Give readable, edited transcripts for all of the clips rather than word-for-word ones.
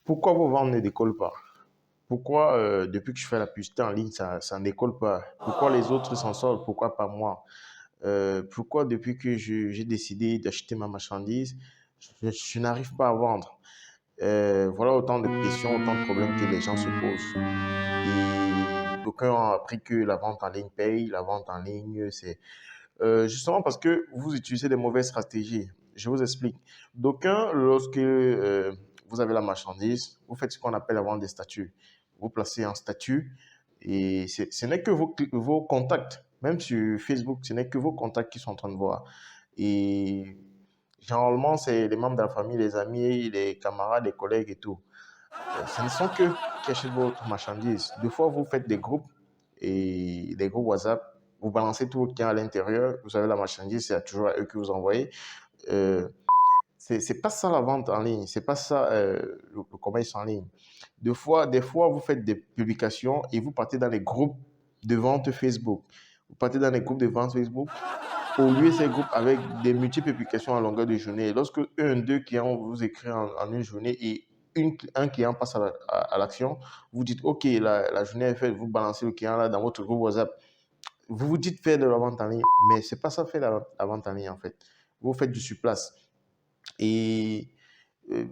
Pourquoi vos ventes ne décollent pas? Pourquoi depuis que je fais la publicité en ligne, ça ne décolle pas? Pourquoi les autres s'en sortent? Pourquoi pas moi? Pourquoi depuis que j'ai décidé d'acheter ma marchandise, je n'arrive pas à vendre? Voilà autant de questions, autant de problèmes que les gens se posent. Et d'aucuns ont appris que la vente en ligne paye, la vente en ligne, c'est justement parce que vous utilisez des mauvaises stratégies. Je vous explique. D'aucuns, lorsque vous avez la marchandise, vous faites ce qu'on appelle la vente des statuts. Vous placez un statut et ce n'est que vos contacts. Même sur Facebook, ce n'est que vos contacts qui sont en train de voir. Et généralement, c'est les membres de la famille, les amis, les camarades, les collègues et tout. Ce ne sont que qui achètent votre marchandise. Des fois, vous faites des groupes et des groupes WhatsApp. Vous balancez tout votre client à l'intérieur. Vous avez la marchandise, c'est toujours à eux que vous envoyez. Euh, c'est pas ça la vente en ligne. C'est pas ça le commerce en ligne. Des fois, vous faites des publications et vous partez dans les groupes de vente Facebook. Vous partez dans les groupes de vente Facebook au lieu de ces groupes avec des multiples publications à longueur de journée. Lorsque un, deux clients vous écrivent en une journée et un client passe à l'action, vous dites, OK, la journée est faite, vous balancez le client là dans votre groupe WhatsApp. Vous vous dites faire de la vente en ligne, mais c'est pas ça faire la vente en ligne en fait. Vous faites du surplace. Et euh,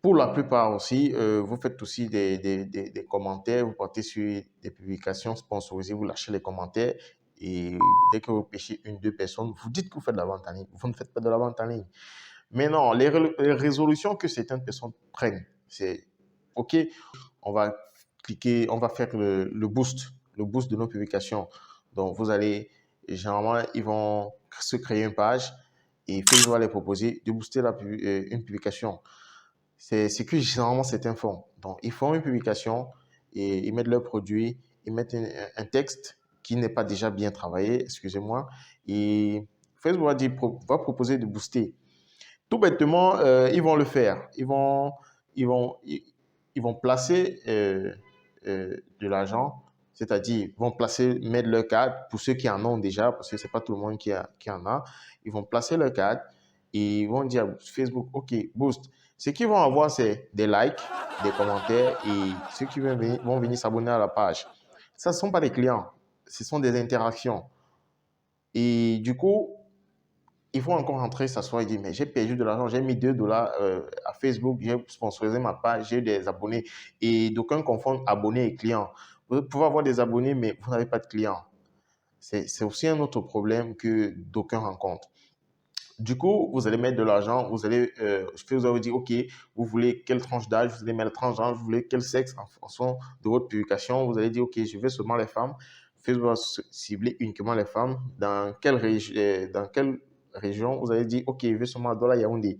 pour la plupart aussi, vous faites aussi des commentaires, vous partez sur des publications sponsorisées, vous lâchez les commentaires et dès que vous pêchez une, deux personnes, vous dites que vous faites de la vente en ligne. Vous ne faites pas de la vente en ligne. Mais non, les résolutions que certaines personnes prennent, c'est OK, on va cliquer, on va faire le boost de nos publications. Donc, vous allez, généralement, ils vont se créer une page et Facebook va les proposer de booster une publication. C'est ce que généralement certains font. Donc, ils font une publication et ils mettent leur produit, ils mettent un texte qui n'est pas déjà bien travaillé, excusez-moi, et Facebook va proposer de booster. Tout bêtement, ils vont le faire. Ils vont, ils, ils vont placer de l'argent, c'est-à-dire ils vont placer, mettre leur carte pour ceux qui en ont déjà, parce que c'est pas tout le monde qui en a. Ils vont placer leur carte et ils vont dire à Facebook, OK, boost. Ce qu'ils vont avoir, c'est des likes, des commentaires et ceux qui vont venir s'abonner à la page. Ça ne sont pas des clients, ce sont des interactions. Et du coup, il faut encore rentrer, s'asseoir et dire, mais j'ai perdu de l'argent, j'ai mis 2 dollars à Facebook, j'ai sponsorisé ma page, j'ai des abonnés. Et d'aucuns confondent abonnés et clients. Vous pouvez avoir des abonnés, mais vous n'avez pas de clients. C'est aussi un autre problème que d'aucuns rencontrent. Du coup, vous allez mettre de l'argent, vous allez, Facebook va vous dire, OK, vous voulez quelle tranche d'âge, vous allez mettre la tranche d'âge, vous voulez quel sexe en fonction de votre publication. Vous allez dire, OK, je veux seulement les femmes. Facebook va cibler uniquement les femmes. Dans quelle région, vous allez dire, OK, je veux seulement dans la Yaoundé.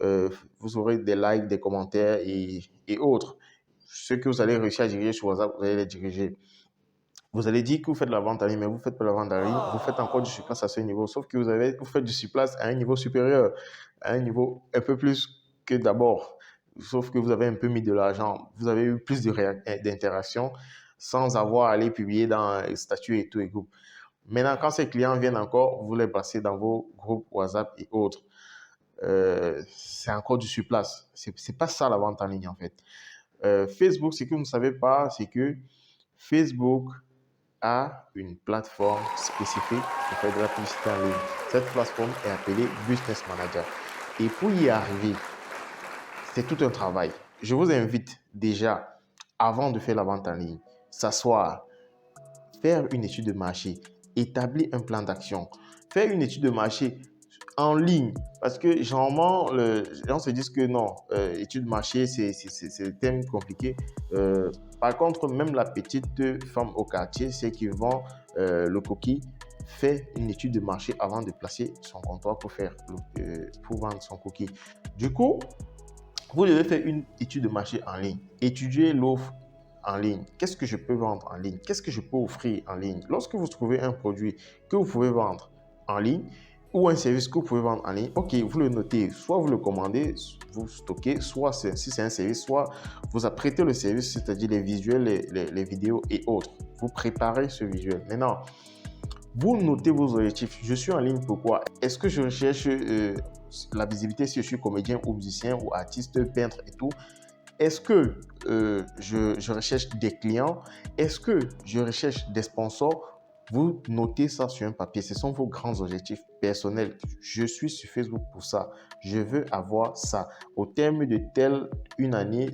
Vous aurez des likes, des commentaires et autres. Ceux que vous allez réussir à diriger sur WhatsApp, vous allez les diriger. Vous allez dire que vous faites de la vente en ligne, mais vous ne faites pas de la vente en ligne, vous faites encore du surplace à ce niveau, sauf que vous faites du surplace à un niveau supérieur, à un niveau un peu plus que d'abord, sauf que vous avez un peu mis de l'argent, vous avez eu plus d'interactions sans avoir à aller publier dans les statuts et tout et groupes. Maintenant, quand ces clients viennent encore, vous les passez dans vos groupes WhatsApp et autres. C'est encore du surplace. C'est pas ça la vente en ligne en fait. Facebook, ce que vous ne savez pas, c'est que Facebook a une plateforme spécifique pour faire de la publicité en ligne. Cette plateforme est appelée Business Manager. Et pour y arriver, c'est tout un travail. Je vous invite déjà, avant de faire la vente en ligne, s'asseoir, faire une étude de marché, établir un plan d'action, faire une étude de marché en ligne. Parce que généralement, les gens se disent que non, étude de marché, c'est un thème compliqué. Par contre, même la petite femme au quartier, c'est qui vend le coquille, fait une étude de marché avant de placer son comptoir pour vendre son coquille. Du coup, vous devez faire une étude de marché en ligne. Étudier l'offre en ligne. Qu'est-ce que je peux vendre en ligne? Qu'est-ce que je peux offrir en ligne? Lorsque vous trouvez un produit que vous pouvez vendre en ligne ou un service que vous pouvez vendre en ligne, OK, vous le notez. Soit vous le commandez, vous stockez, soit si c'est un service, soit vous apprêtez le service, c'est-à-dire les visuels, les vidéos et autres. Vous préparez ce visuel. Maintenant, vous notez vos objectifs. Je suis en ligne pourquoi? Est-ce que je recherche la visibilité si je suis comédien ou musicien ou artiste, peintre et tout? Est-ce que je recherche des clients? Est-ce que je recherche des sponsors? Vous notez ça sur un papier. Ce sont vos grands objectifs personnels. Je suis sur Facebook pour ça. Je veux avoir ça. Au terme de telle une année,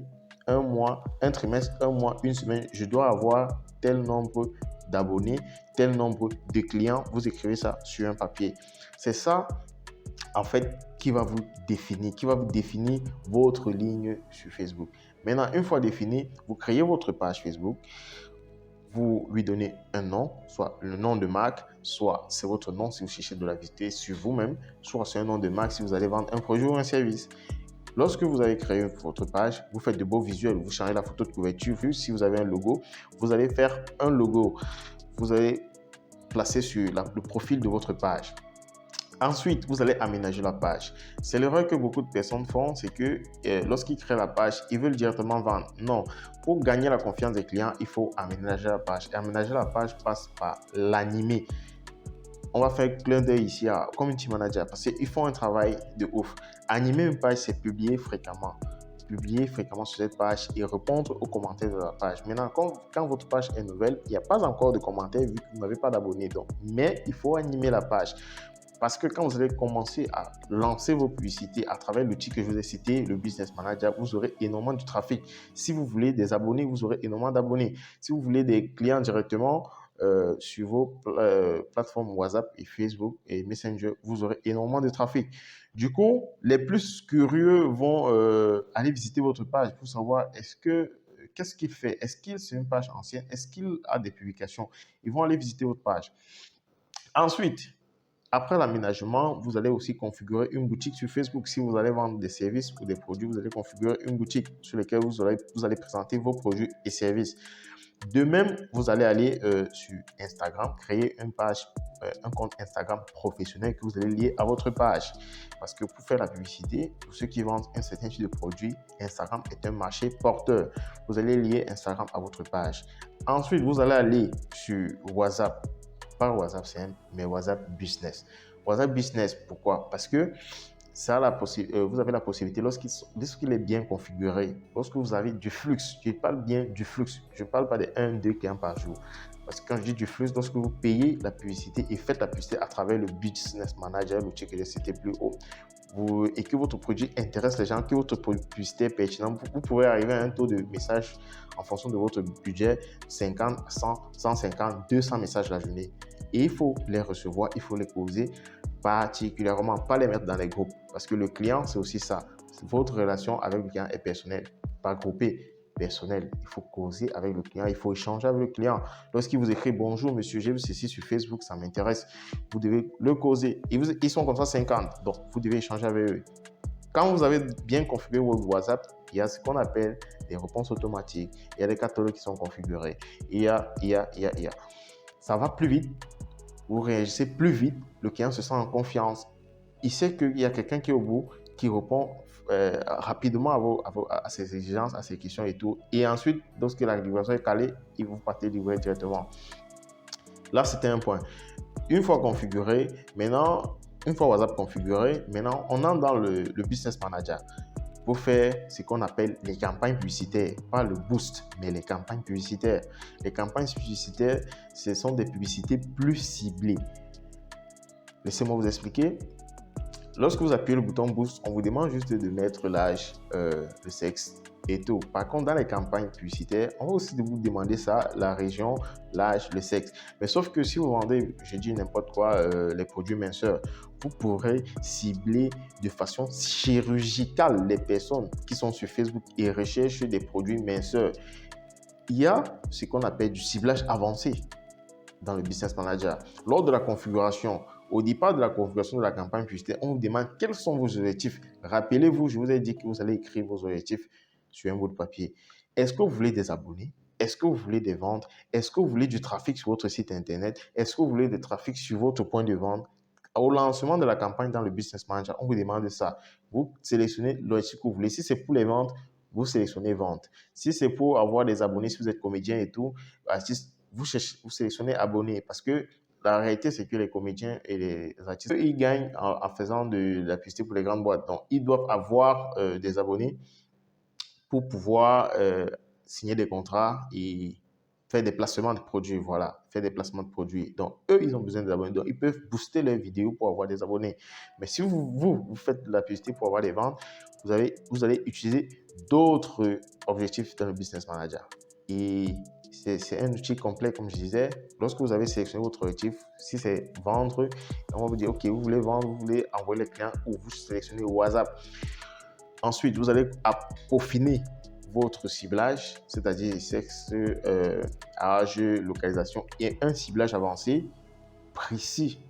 un mois, un trimestre, un mois, une semaine, je dois avoir tel nombre d'abonnés, tel nombre de clients. Vous écrivez ça sur un papier. C'est ça, en fait, qui va vous définir votre ligne sur Facebook. Maintenant, une fois défini, vous créez votre page Facebook, vous lui donnez un nom, soit le nom de marque, soit c'est votre nom si vous cherchez de la visiter sur vous-même, soit c'est un nom de marque si vous allez vendre un produit ou un service. Lorsque vous avez créé votre page, vous faites de beaux visuels, vous changez la photo de couverture, si vous avez un logo, vous allez faire un logo, vous allez placer sur le profil de votre page. Ensuite, vous allez aménager la page. C'est l'erreur que beaucoup de personnes font, c'est que lorsqu'ils créent la page, ils veulent directement vendre. Non, pour gagner la confiance des clients, il faut aménager la page. Et aménager la page passe par l'animer. On va faire clin d'œil ici à Community Manager parce qu'ils font un travail de ouf. Animer une page, c'est publier fréquemment. Publier fréquemment sur cette page et répondre aux commentaires de la page. Maintenant, quand votre page est nouvelle, il n'y a pas encore de commentaires vu que vous n'avez pas d'abonnés. Mais il faut animer la page. Parce que quand vous allez commencer à lancer vos publicités à travers l'outil que je vous ai cité, le Business Manager, vous aurez énormément de trafic. Si vous voulez des abonnés, vous aurez énormément d'abonnés. Si vous voulez des clients directement sur vos plateformes WhatsApp et Facebook et Messenger, vous aurez énormément de trafic. Du coup, les plus curieux vont aller visiter votre page pour savoir qu'est-ce qu'il fait. Est-ce qu'il c'est une page ancienne? Est-ce qu'il a des publications? Ils vont aller visiter votre page. Ensuite, après l'aménagement, vous allez aussi configurer une boutique sur Facebook. Si vous allez vendre des services ou des produits, vous allez configurer une boutique sur laquelle vous allez présenter vos produits et services. De même, vous allez aller sur Instagram, créer une page, un compte Instagram professionnel que vous allez lier à votre page. Parce que pour faire la publicité, pour ceux qui vendent un certain type de produit, Instagram est un marché porteur. Vous allez lier Instagram à votre page. Ensuite, vous allez aller sur WhatsApp. Pas WhatsApp simple, mais WhatsApp Business. WhatsApp Business, pourquoi? Parce que ça vous avez la possibilité, lorsqu'il est bien configuré, lorsque vous avez du flux, je parle bien du flux, je ne parle pas de 1-2 clients par jour. Parce que quand je dis du flux, lorsque vous payez la publicité et faites la publicité à travers le Business Manager, l'outil que j'ai cité plus haut, et que votre produit intéresse les gens, que votre publicité est pertinente, vous pouvez arriver à un taux de messages en fonction de votre budget, 50, 100, 150, 200 messages la journée. Et il faut les recevoir, il faut les poser particulièrement, pas les mettre dans les groupes. Parce que le client, c'est aussi ça. Votre relation avec le client est personnelle, pas groupée. Personnel, il faut causer avec le client, il faut échanger avec le client. Lorsqu'il vous écrit bonjour monsieur, j'ai vu ceci sur Facebook, ça m'intéresse, vous devez le causer. Ils sont comme ça 50, donc vous devez échanger avec eux. Quand vous avez bien configuré votre WhatsApp, il y a ce qu'on appelle des réponses automatiques, il y a des catalogues qui sont configurés, il y a. Ça va plus vite, vous réagissez plus vite, le client se sent en confiance. Il sait qu'il y a quelqu'un qui est au bout, qui répond rapidement à ses exigences, à ses questions et tout. Et ensuite, lorsque la livraison est calée, il vous partez livrer directement. Là, c'était un point. Une fois configuré, maintenant, une fois WhatsApp configuré, maintenant, on entre dans le Business Manager pour faire ce qu'on appelle les campagnes publicitaires. Pas le boost, mais les campagnes publicitaires. Les campagnes publicitaires, ce sont des publicités plus ciblées. Laissez-moi vous expliquer. Lorsque vous appuyez le bouton boost, on vous demande juste de mettre l'âge, le sexe et tout. Par contre, dans les campagnes publicitaires, on va aussi vous demander ça, la région, l'âge, le sexe. Mais sauf que si vous vendez, je dis n'importe quoi, les produits minceurs, vous pourrez cibler de façon chirurgicale les personnes qui sont sur Facebook et recherchent des produits minceurs. Il y a ce qu'on appelle du ciblage avancé dans le Business Manager. Lors de la configuration, au départ de la configuration de la campagne publicitaire, on vous demande quels sont vos objectifs. Rappelez-vous, je vous ai dit que vous allez écrire vos objectifs sur un bout de papier. Est-ce que vous voulez des abonnés? Est-ce que vous voulez des ventes? Est-ce que vous voulez du trafic sur votre site internet? Est-ce que vous voulez du trafic sur votre point de vente? Au lancement de la campagne dans le Business Manager, on vous demande ça. Vous sélectionnez l'objectif que vous voulez. Si c'est pour les ventes, vous sélectionnez vente. Si c'est pour avoir des abonnés, si vous êtes comédien et tout, vous sélectionnez abonnés parce que la réalité, c'est que les comédiens et les artistes, ils gagnent en faisant de la publicité pour les grandes boîtes. Donc, ils doivent avoir des abonnés pour pouvoir signer des contrats et faire des placements de produits, voilà, faire des placements de produits. Donc, eux, ils ont besoin des abonnés. Donc, ils peuvent booster leurs vidéos pour avoir des abonnés. Mais si vous faites de la publicité pour avoir des ventes, vous allez utiliser d'autres objectifs dans le Business Manager. Et c'est un outil complet, comme je disais. Lorsque vous avez sélectionné votre objectif, si c'est vendre, on va vous dire, OK, vous voulez vendre, vous voulez envoyer les clients ou vous sélectionnez WhatsApp. Ensuite, vous allez peaufiner votre ciblage, c'est-à-dire sexe, âge, localisation et un ciblage avancé, précis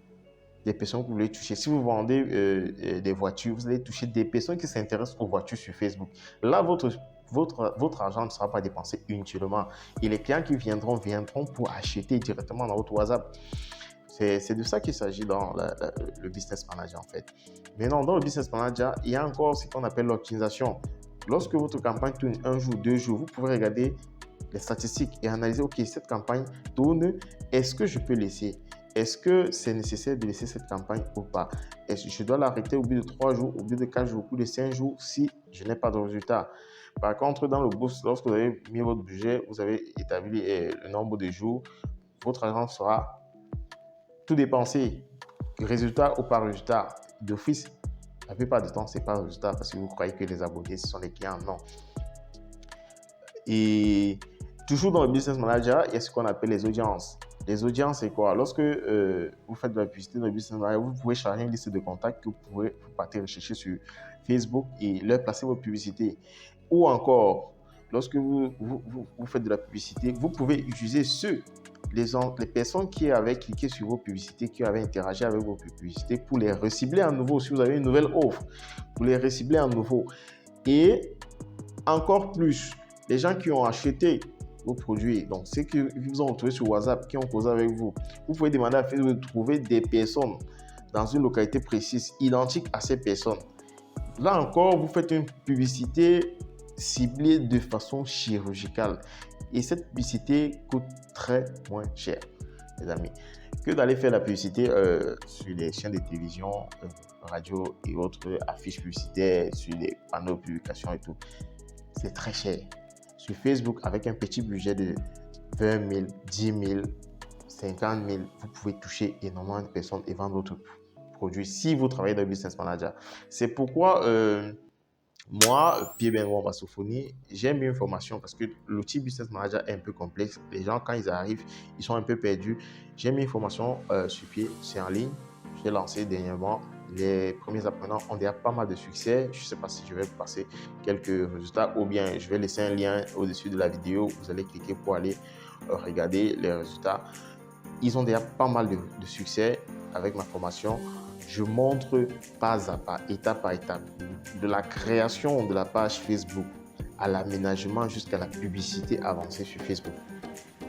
des personnes que vous voulez toucher. Si vous vendez des voitures, vous allez toucher des personnes qui s'intéressent aux voitures sur Facebook. Là, votre argent ne sera pas dépensé inutilement. Et les clients qui viendront pour acheter directement dans votre WhatsApp. C'est de ça qu'il s'agit dans le Business Manager en fait. Maintenant, dans le Business Manager, il y a encore ce qu'on appelle l'optimisation. Lorsque votre campagne tourne un jour, 2 jours, vous pouvez regarder les statistiques et analyser, OK, cette campagne tourne, est-ce que je peux laisser? Est-ce que c'est nécessaire de laisser cette campagne ou pas? Est-ce que je dois l'arrêter au bout de 3 jours, au bout de 4 jours, au bout de 5 jours si je n'ai pas de résultat? Par contre, dans le boost, lorsque vous avez mis votre budget, vous avez établi le nombre de jours, votre argent sera tout dépensé, résultat ou pas résultat, d'office. La plupart du temps, ce n'est pas le résultat parce que vous croyez que les abonnés, ce sont les clients. Non. Et toujours dans le Business Manager, il y a ce qu'on appelle les audiences. Les audiences, c'est quoi? Lorsque vous faites de la publicité dans le Business Manager, vous pouvez charger une liste de contacts que vous partez rechercher sur Facebook et leur placer votre publicité. Ou encore, lorsque vous faites de la publicité, vous pouvez utiliser les personnes qui avaient cliqué sur vos publicités, qui avaient interagi avec vos publicités pour les recibler à nouveau. Si vous avez une nouvelle offre, pour les recibler à nouveau. Et encore plus, les gens qui ont acheté vos produits, donc ceux qui vous ont retrouvé sur WhatsApp, qui ont causé avec vous, vous pouvez demander à Facebook de trouver des personnes dans une localité précise, identique à ces personnes. Là encore, vous faites une publicité ciblée de façon chirurgicale. Et cette publicité coûte très moins cher, les amis, que d'aller faire la publicité sur les chaînes de télévision, radio et autres affiches publicitaires, sur les panneaux de publication et tout. C'est très cher. Sur Facebook, avec un petit budget de 20 000, 10 000, 50 000, vous pouvez toucher énormément de personnes et vendre votre produit si vous travaillez dans le Business Manager. C'est pourquoi moi, Pierre Benoît Bassofoni, j'ai mis une formation parce que l'outil Business Manager est un peu complexe. Les gens, quand ils arrivent, ils sont un peu perdus. J'ai mis une formation sur pied, c'est en ligne. J'ai lancé dernièrement. Les premiers apprenants ont déjà pas mal de succès. Je ne sais pas si je vais passer quelques résultats ou bien je vais laisser un lien au-dessus de la vidéo. Vous allez cliquer pour aller regarder les résultats. Ils ont déjà pas mal de succès avec ma formation. Je montre pas à pas, étape par étape, de la création de la page Facebook à l'aménagement jusqu'à la publicité avancée sur Facebook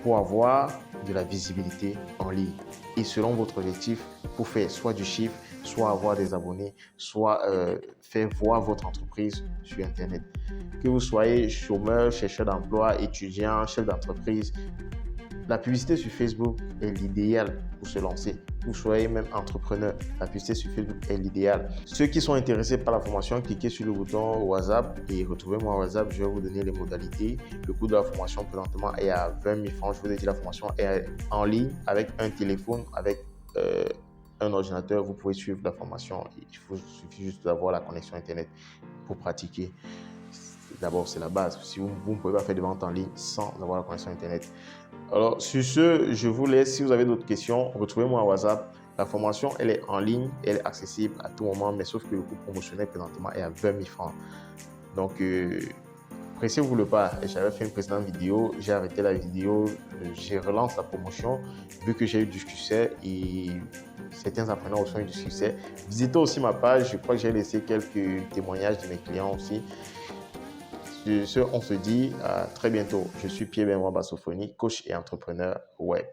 pour avoir de la visibilité en ligne et selon votre objectif pour faire soit du chiffre, soit avoir des abonnés, soit faire voir votre entreprise sur Internet. Que vous soyez chômeur, chercheur d'emploi, étudiant, chef d'entreprise, la publicité sur Facebook est l'idéal pour se lancer. Que vous soyez même entrepreneur, la publicité sur Facebook est l'idéal. Ceux qui sont intéressés par la formation, cliquez sur le bouton WhatsApp et retrouvez-moi WhatsApp. Je vais vous donner les modalités. Le coût de la formation présentement est à 20 000 francs. Je vous ai dit, la formation est en ligne avec un téléphone, avec un ordinateur. Vous pouvez suivre la formation. Il suffit juste d'avoir la connexion Internet pour pratiquer. D'abord, c'est la base. Si vous ne pouvez pas faire de vente en ligne sans avoir la connexion Internet. Alors, sur ce, je vous laisse. Si vous avez d'autres questions, retrouvez-moi à WhatsApp. La formation, elle est en ligne, elle est accessible à tout moment, mais sauf que le coût promotionnel présentement est à 20 000 francs. Donc, pressez-vous le pas. J'avais fait une précédente vidéo, j'ai arrêté la vidéo, j'ai relancé la promotion vu que j'ai eu du succès et certains apprenants aussi ont eu du succès. Visitez aussi ma page, je crois que j'ai laissé quelques témoignages de mes clients aussi. Sur ce, on se dit à très bientôt. Je suis Pierre Benoît Bassofoni, coach et entrepreneur web.